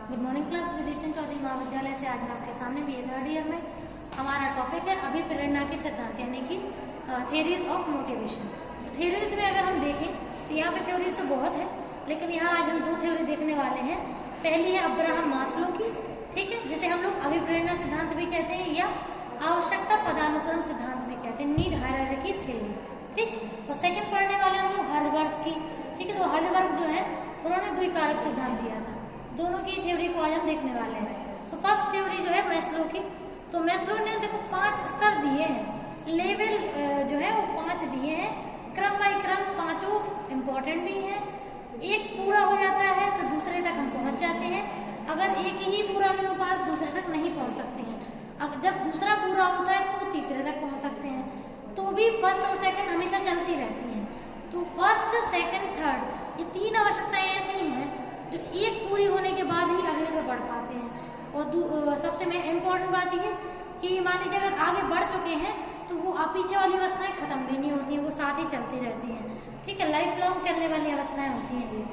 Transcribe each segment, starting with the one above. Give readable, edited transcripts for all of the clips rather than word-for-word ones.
Good morning class. Vidyachand Chaudhary महाविद्यालय से आज मैं आपके सामने भी थर्ड ईयर में हमारा टॉपिक है अभिप्रेरणा के सिद्धांत यानी कि थ्योरीज ऑफ मोटिवेशन। थ्योरीज में अगर हम देखें तो यहाँ पे थ्योरीज तो बहुत है, लेकिन यहाँ आज हम दो थ्योरी देखने वाले हैं। पहली है अब्राहम मास्लो की, ठीक है, जिसे हम लोग अभिप्रेरणा सिद्धांत भी कहते हैं या आवश्यकता पदानुक्रम सिद्धांत भी कहते हैं, नीड हायरार्की थ्योरी, ठीक। और सेकंड पढ़ने वाले हम लोग हर्जबर्ग की, ठीक है। तो हर्जबर्ग जो है उन्होंने द्विकारक सिद्धांत दिया था। दोनों की थ्योरी को आज हम देखने वाले हैं। तो फर्स्ट थ्योरी जो है मैस्लो की, तो मैस्लो ने देखो 5 स्तर दिए हैं, लेवल जो है वो 5 दिए हैं, क्रम बाई क्रम पांचों इम्पोर्टेंट भी हैं। एक पूरा हो जाता है तो दूसरे तक हम पहुंच जाते हैं, अगर एक ही पूरा नहीं हो पाता दूसरे तक नहीं पहुंच सकते हैं, अगर जब दूसरा पूरा होता है तो तीसरे तक पहुंच सकते हैं। तो भी फर्स्ट और सेकंड हमेशा चलती रहती हैं। तो फर्स्ट सेकंड थर्ड ये 3 आवश्यकताएं ऐसी हैं जो एक पूरी होने के बाद ही अगले पे बढ़ पाते हैं। और सबसे में इम्पोर्टेंट बात यह है कि मान लीजिए अगर आगे बढ़ चुके हैं तो वो पीछे वाली अवस्थाएं खत्म भी नहीं होती हैं, वो साथ ही चलती रहती हैं, ठीक है। लाइफ लॉन्ग चलने वाली अवस्थाएं होती हैं ये।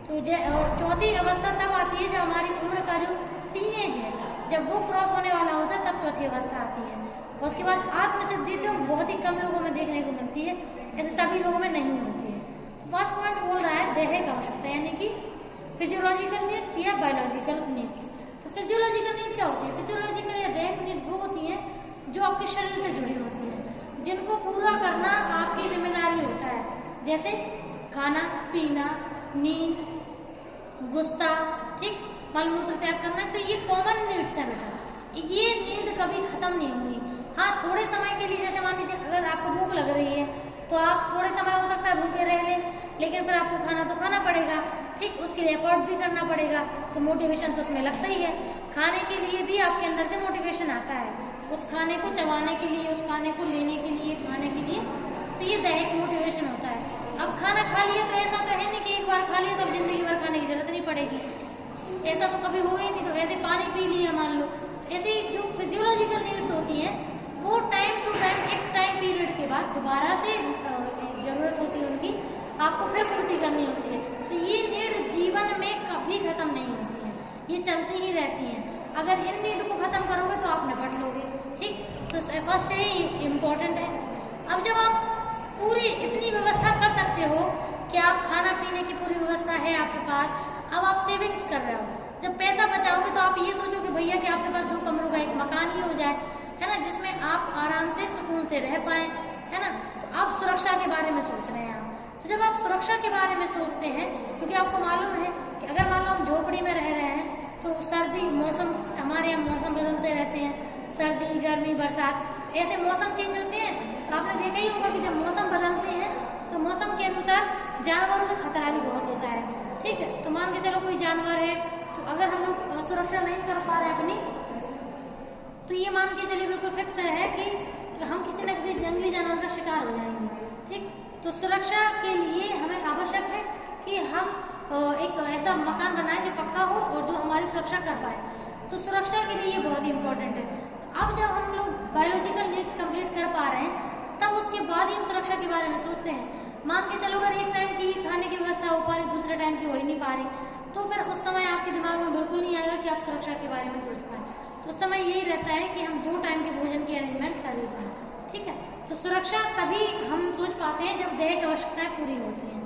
तो और चौथी अवस्था तब आती है जब हमारी उम्र का जो टीनेज है, जब वो क्रॉस होने वाला होता है तब चौथी अवस्था आती है। और उसके बाद आत्मसिद्धि तो बहुत ही कम लोगों में देखने को मिलती है, ऐसे सभी लोगों में नहीं होती है। तो फर्स्ट पॉइंट बोल रहा है दैहिक आवश्यकता यानी कि फिजियोलॉजिकल नीड्स या बायोलॉजिकल नीड्स। तो फिजियोलॉजिकल नीड क्या होती है? फिजियोलॉजिकल या दैहिक नीड वो होती हैं जो आपके शरीर से जुड़ी होती हैं, जिनको पूरा करना आपकी जिम्मेदारी होता है, जैसे खाना पीना, नींद, गुस्सा, ठीक, मलमूत्र त्याग करना। तो ये कॉमन नीड्स है बेटा, ये नीड कभी खत्म नहीं हुई। हाँ, थोड़े समय के लिए, जैसे मान लीजिए अगर आपको भूख लग रही है तो आप थोड़े समय हो सकता है भूखे रह लें, लेकिन फिर आपको खाना तो खाना पड़ेगा, ठीक, उसके लिए एफर्ट भी करना पड़ेगा, तो मोटिवेशन तो उसमें लगता ही है। खाने के लिए भी आपके अंदर से मोटिवेशन आता है, उस खाने को चबाने के लिए, उस खाने को लेने के लिए, खाने के लिए, तो ये दैहिक मोटिवेशन होता है। अब खाना खा लिया तो ऐसा तो है नहीं कि एक बार खा लिया तो अब जिंदगी भर खाने की जरूरत नहीं पड़ेगी, ऐसा तो कभी होगा ही नहीं। तो ऐसे पानी पी लिया मान लो, ऐसी जो फिजियोलॉजिकल नीड्स होती हैं वो टाइम टू टाइम, एक टाइम पीरियड के बाद दोबारा से जरूरत होती है उनकी, आपको फिर पूर्ति करनी होती है। तो ये नीड जीवन में कभी खत्म नहीं होती है, ये चलती ही रहती हैं। अगर इन नीड को खत्म करोगे तो आप निपट लोगे, ठीक। तो फर्स्ट है, ये इम्पोर्टेंट है। अब जब आप पूरी इतनी व्यवस्था कर सकते हो कि आप खाना पीने की पूरी व्यवस्था है आपके पास, अब आप सेविंग्स कर रहे हो, जब पैसा बचाओगे तो आप ये सोचो कि भैया कि आपके पास 2 कमरों का एक मकान ही हो जाए, है ना, जिसमें आप आराम से सुकून से रह पाए, है ना। तो आप सुरक्षा के बारे में सोच रहे हैं आप। तो जब आप सुरक्षा के बारे में सोचते हैं, क्योंकि आपको मालूम है कि अगर मान लो हम झोपड़ी में रह रहे हैं तो सर्दी मौसम, हमारे यहाँ मौसम बदलते रहते हैं, सर्दी गर्मी बरसात, ऐसे मौसम चेंज होते हैं। तो आपने देखा ही होगा कि जब मौसम बदलते हैं तो मौसम के अनुसार जानवरों से खतरा भी बहुत होता है, ठीक है। तो मान के चलो कोई जानवर है, तो अगर हम लोग सुरक्षा नहीं कर पा रहे अपनी, तो ये मान के चलिए बिल्कुल फिक्स है कि हम किसी न किसी जंगली जानवर का शिकार हो जाएंगे, ठीक। तो सुरक्षा के लिए हमें आवश्यक है कि हम एक ऐसा मकान बनाएं जो पक्का हो और जो हमारी सुरक्षा कर पाए। तो सुरक्षा के लिए ये बहुत ही इंपॉर्टेंट है। तो अब जब हम लोग बायोलॉजिकल नीड्स कंप्लीट कर पा रहे हैं तब उसके बाद ही हम सुरक्षा के बारे में सोचते हैं। मान के चलो अगर एक टाइम की ही खाने की व्यवस्था हो पा रही, दूसरे टाइम की हो ही नहीं पा रही, तो फिर उस समय आपके दिमाग में बिल्कुल नहीं आएगा कि आप सुरक्षा के बारे में सोच पाएँ। तो उस समय यही रहता है कि हम 2 टाइम के भोजन की अरेंजमेंट कर ही पाएँ, ठीक है। तो सुरक्षा तभी हम सोच पाते हैं जब दैहिक आवश्यकताएं पूरी होती हैं।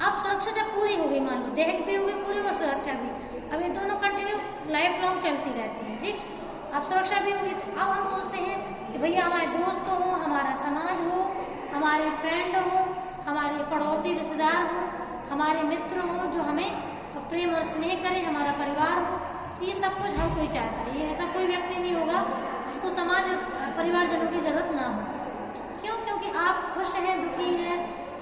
अब सुरक्षा जब पूरी हो गई, मान लो दैहिक भी हो गई पूरी और सुरक्षा भी, अब ये दोनों कंटिन्यू लाइफ लॉन्ग चलती रहती हैं, ठीक। अब सुरक्षा भी होगी तो अब हम सोचते हैं कि भैया हमारे दोस्त हो, हमारा समाज हो, हमारे फ्रेंड हो, हमारे पड़ोसी रिश्तेदार हो, हमारे मित्र हो जो हमें प्रेम और स्नेह करें, हमारा परिवार हो, तो ये सब कुछ हर कोई चाहता है। ये ऐसा कोई व्यक्ति नहीं होगा जिसको समाज परिवारजनों की जरूरत ना हो। क्यों? क्योंकि आप खुश हैं, दुखी हैं,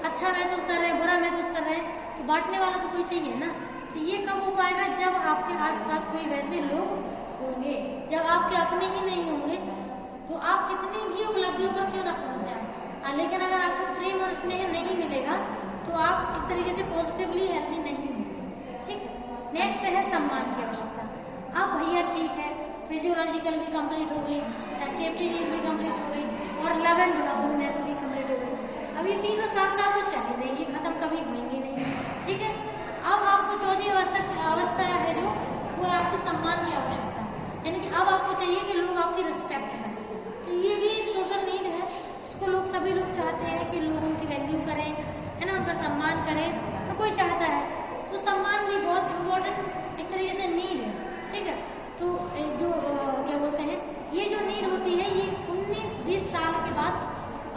अच्छा महसूस कर रहे हैं, बुरा महसूस कर रहे हैं, तो बांटने वाला तो कोई चाहिए ना। तो ये कब हो पाएगा? जब आपके आसपास कोई वैसे लोग होंगे, जब आपके अपने ही नहीं होंगे, तो आप कितनी भी उपलब्धियों पर क्यों ना पहुंच जाए, लेकिन अगर आपको प्रेम और स्नेह नहीं मिलेगा तो आप एक तरीके से पॉजिटिवली हेल्थी नहीं होंगे, ठीक है। नेक्स्ट है सम्मान की आवश्यकता। अब भैया ठीक है, फिजियोलॉजिकल भी कंप्लीट हो गई, सेफ्टी नीड भी कंप्लीट हो गई और लव एंड लवनेस भी कंप्लीट हो गई। अब ये तीनों साथ साथ तो चल रही है, खत्म कभी होंगी नहीं, ठीक है। अब आपको चौथी अवस्था है जो वो आपकी सभी लोग चाहते हैं कि लोग उनकी वैल्यू करें, है ना, उनका सम्मान करें, हर कोई चाहता है। तो सम्मान भी बहुत इम्पोर्टेंट एक तरीके से नीड है, ठीक है। तो जो क्या बोलते हैं, ये जो नीड होती है ये 19-20 साल के बाद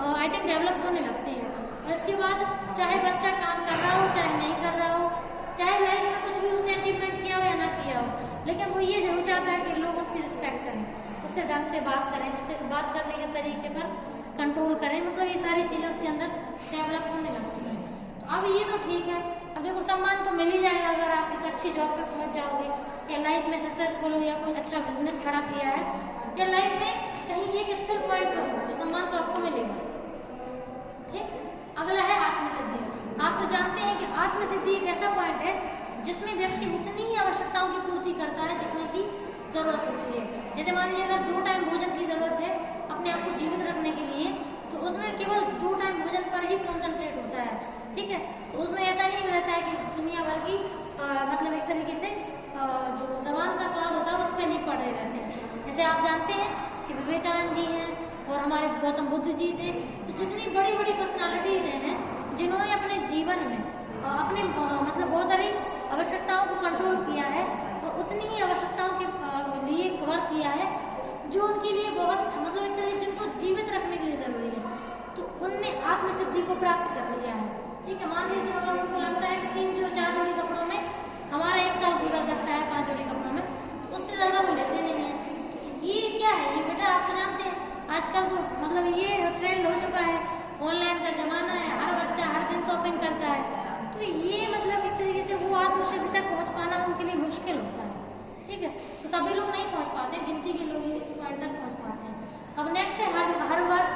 आई थिंक डेवलप होने लगती है। और इसके बाद चाहे बच्चा काम कर रहा हो चाहे नहीं कर रहा हो, चाहे लाइफ में कुछ भी उसने अचीवमेंट किया हो या ना किया हो, लेकिन वो ये जरूर चाहता है कि लोग उसकी रिस्पेक्ट करें, उससे ढंग से बात करें, उससे बात करने के तरीके पर कंट्रोल करें, मतलब ये सारी चीज़ें उसके अंदर डेवलप होने लगती हैं। तो अब ये तो ठीक है, अब देखो सम्मान तो मिल ही जाएगा अगर आप एक अच्छी जॉब पे पहुंच जाओगे, या लाइफ में सक्सेसफुल हो, या कोई अच्छा बिजनेस खड़ा किया है, या लाइफ में कहीं एक स्थिर पॉइंट पे हो, तो सम्मान तो आपको मिलेगा, ठीक। अगला है आत्मसिद्धि। आप तो जानते हैं कि आत्मसिद्धि एक ऐसा पॉइंट है जिसमें व्यक्ति उतनी ही आवश्यकताओं की पूर्ति करता है जितने की जरूरत होती है। जैसे मान लीजिए अगर 2 टाइम भोजन की जरूरत है अपने आप को जीवित रखने के लिए, तो उसमें केवल 2 टाइम भोजन पर ही कॉन्सेंट्रेट होता है, ठीक है। तो उसमें ऐसा नहीं रहता है कि दुनिया भर की मतलब एक तरीके से जो जबान का स्वाद होता है उस पर नहीं पड़ रहे रहते हैं। जैसे आप जानते हैं कि विवेकानंद जी हैं और हमारे गौतम बुद्ध जी थे, तो जितनी बड़ी बड़ी पर्सनालिटीज हैं जिन्होंने अपने जीवन में अपने मतलब बहुत सारी आवश्यकताओं को कंट्रोल किया है और उतनी ही आवश्यकताओं के लिए वर्क किया है जो उनके लिए बहुत मतलब एक तरह जिनको जीवित रखने के लिए जरूरी है, तो उनने आत्मसिद्धि को प्राप्त कर लिया है, ठीक है। मान लीजिए अगर उनको लगता है कि 3-4 जोड़ी कपड़ों में हमारा 1 साल गुजर सकता है, 5 जोड़ी कपड़ों में, तो उससे ज़्यादा वो लेते नहीं हैं। तो ये क्या है, ये बेटा आप जानते हैं आजकल तो मतलब ये ट्रेंड हो चुका है, ऑनलाइन का ज़माना है, हर बच्चा हर दिन शॉपिंग करता है, तो ये मतलब एक तरीके से वो आत्मसिद्धि तक पहुँच पाना उनके लिए मुश्किल होता है, ठीक है। तो सभी लोग नहीं पहुँच पाते, गिनती के लोग इस पॉइंट तक पहुँच पाते हैं। अब नेक्स्ट है हर वर्ग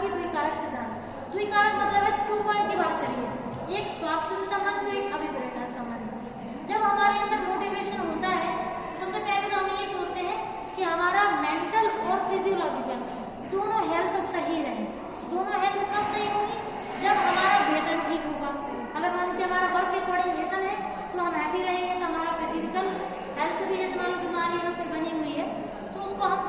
की द्विकारक सिद्धांत। द्विकारक मतलब है 2 पॉइंट की बात करिए, एक स्वास्थ्य से संबंधित, एक अभिप्रेरणा से संबंधित। जब हमारे अंदर मोटिवेशन होता है तो सबसे पहले तो हम ये सोचते हैं कि हमारा मेंटल और फिजियोलॉजिकल दोनों हेल्थ सही रहे। दोनों हेल्थ कब सही होगी, जब हमारा वेतन ठीक होगा। अगर मान लीजिए हमारा वर्क के अकॉर्डिंग वेतन है तो हम हैप्पी रहेंगे, तो हमारा फिजिकल हेल्थ भी जैसे मान लो बीमारी अगर कोई बनी हुई है तो उसको हम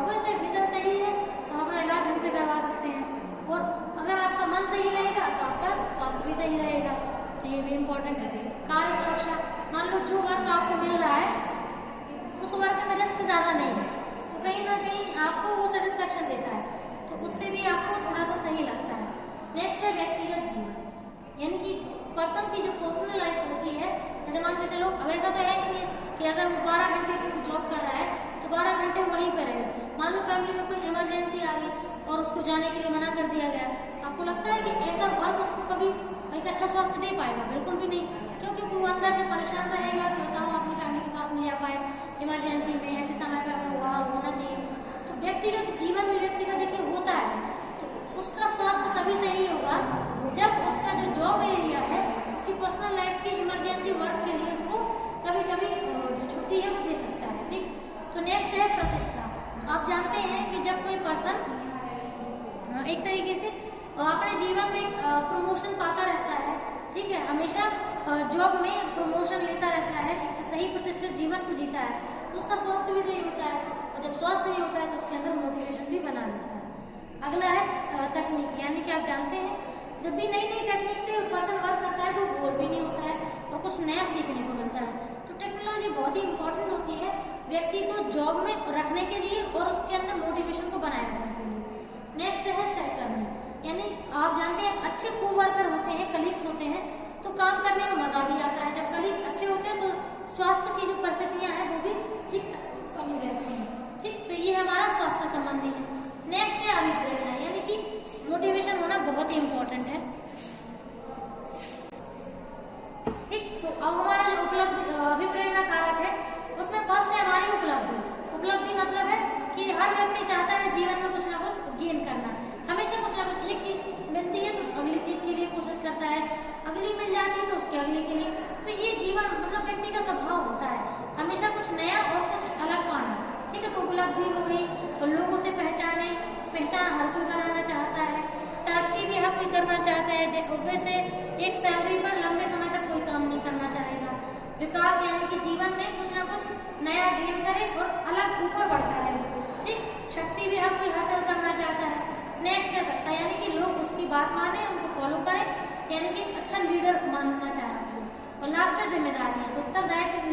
वैसे वेतन सही है तो हम अपना इलाज ढंग से करवा सकते हैं, और अगर आपका मन सही रहेगा तो आपका स्वास्थ्य भी सही रहेगा, तो ये भी इम्पोर्टेंट है। कार्य सुरक्षा, मान लो जो वर्क आपको मिल रहा है उस वर्क में रिस्क ज़्यादा नहीं है, तो कहीं ना कहीं आपको वो सेटिस्फेक्शन देता है, तो उससे भी आपको थोड़ा सा सही लगता है। नेक्स्ट है व्यक्तिगत जीवन, यानी कि पर्सन की जो पर्सनल लाइफ होती है, जैसे मान के चलो अब ऐसा तो है नहीं है कि अगर वो 12 घंटे की कोई जॉब कर रहा है तो 12 घंटे वहीं पर रहे। मान लो फैमिली में कोई इमरजेंसी आ गई और उसको जाने के लिए मना कर दिया गया, तो आपको लगता है कि ऐसा वर्क उसको कभी एक अच्छा स्वास्थ्य दे पाएगा? बिल्कुल भी नहीं, क्योंकि वो अंदर से परेशान रहेगा कि बताओ अपनी फैमिली के पास नहीं जा पाए इमरजेंसी में, ऐसे समय पर हमें वहाँ होना चाहिए। तो व्यक्तिगत जीवन में व्यक्ति का देखिए होता है, तो उसका स्वास्थ्य तभी सही होगा जब उसका जो जॉब एरिया है उसकी पर्सनल लाइफ की इमरजेंसी वर्क के लिए उसको कभी कभी जो छुट्टी है वो दे सकता है, ठीक। तो नेक्स्ट है प्रतिष्ठा। तो आप जानते हैं कि जब कोई पर्सन एक तरीके से अपने जीवन में प्रमोशन पाता रहता है, ठीक है, हमेशा जॉब में प्रमोशन लेता रहता है, एक सही प्रतिष्ठित जीवन को जीता है, तो उसका स्वास्थ्य भी सही होता है, और जब स्वास्थ्य सही होता है तो उसके अंदर मोटिवेशन भी बना रहता है। अगला है तकनीक, यानी कि आप जानते हैं जब भी नई नई टेक्निक से पर्सन वर्क करता है तो बोर भी नहीं होता है और कुछ नया सीखने को मिलता है। तो टेक्नोलॉजी बहुत ही इंपॉर्टेंट होती है व्यक्ति को जॉब में रखने के लिए और उसके अंदर मोटिवेशन को बनाए रखने के लिए। नेक्स्ट है सहकर्मी, यानी आप जानते हैं अच्छे कोवर्कर होते हैं, कलीग्स होते हैं, तो काम करने में मजा भी आता है। जब कलीग्स अच्छे होते हैं तो स्वास्थ्य की जो परिस्थितियाँ हैं वो भी ठीक ठाक बनी रहती हैं, ठीक। तो ये हमारा स्वास्थ्य संबंधी है। नेक्स्ट है अभिप्रेरणा, यानी कि मोटिवेशन होना बहुत ही इम्पोर्टेंट है, ठीक। तो अब हमारा जो उपलब्धि अभिप्रेरणा कारक है उसमें फर्स्ट है हमारी उपलब्धि। उपलब्धि मतलब है कि हर व्यक्ति चाहता है जीवन में कुछ ना कुछ गेन करना, हमेशा कुछ ना कुछ, एक चीज मिलती है तो अगली चीज के लिए कोशिश करता है, अगली मिल जाती है तो उसके अगले के लिए। तो ये जीवन मतलब व्यक्ति का स्वभाव होता है हमेशा कुछ नया और कुछ अलग पाना, ठीक है। तो उपलब्धि हो गई और लोगों से पहचान हर कोई बनाना चाहता है, तरक्की भी हर कोई करना चाहता है। वैसे एक सैलरी पर लंबे समय तक कोई काम नहीं करना चाहेगा। विकास यानी कि जीवन में कुछ ना कुछ नया गेन करे और अलग ऊपर बढ़ता रहे, ठीक। शक्ति भी हर कोई हासिल करना चाहता है। नेक्स्ट है सत्ता, यानी बात माने, उनको फॉलो करें, यानी कि अच्छा लीडर मानना चाहे आपको। और लास्ट है जिम्मेदारियाँ। तो उत्तरदायित्व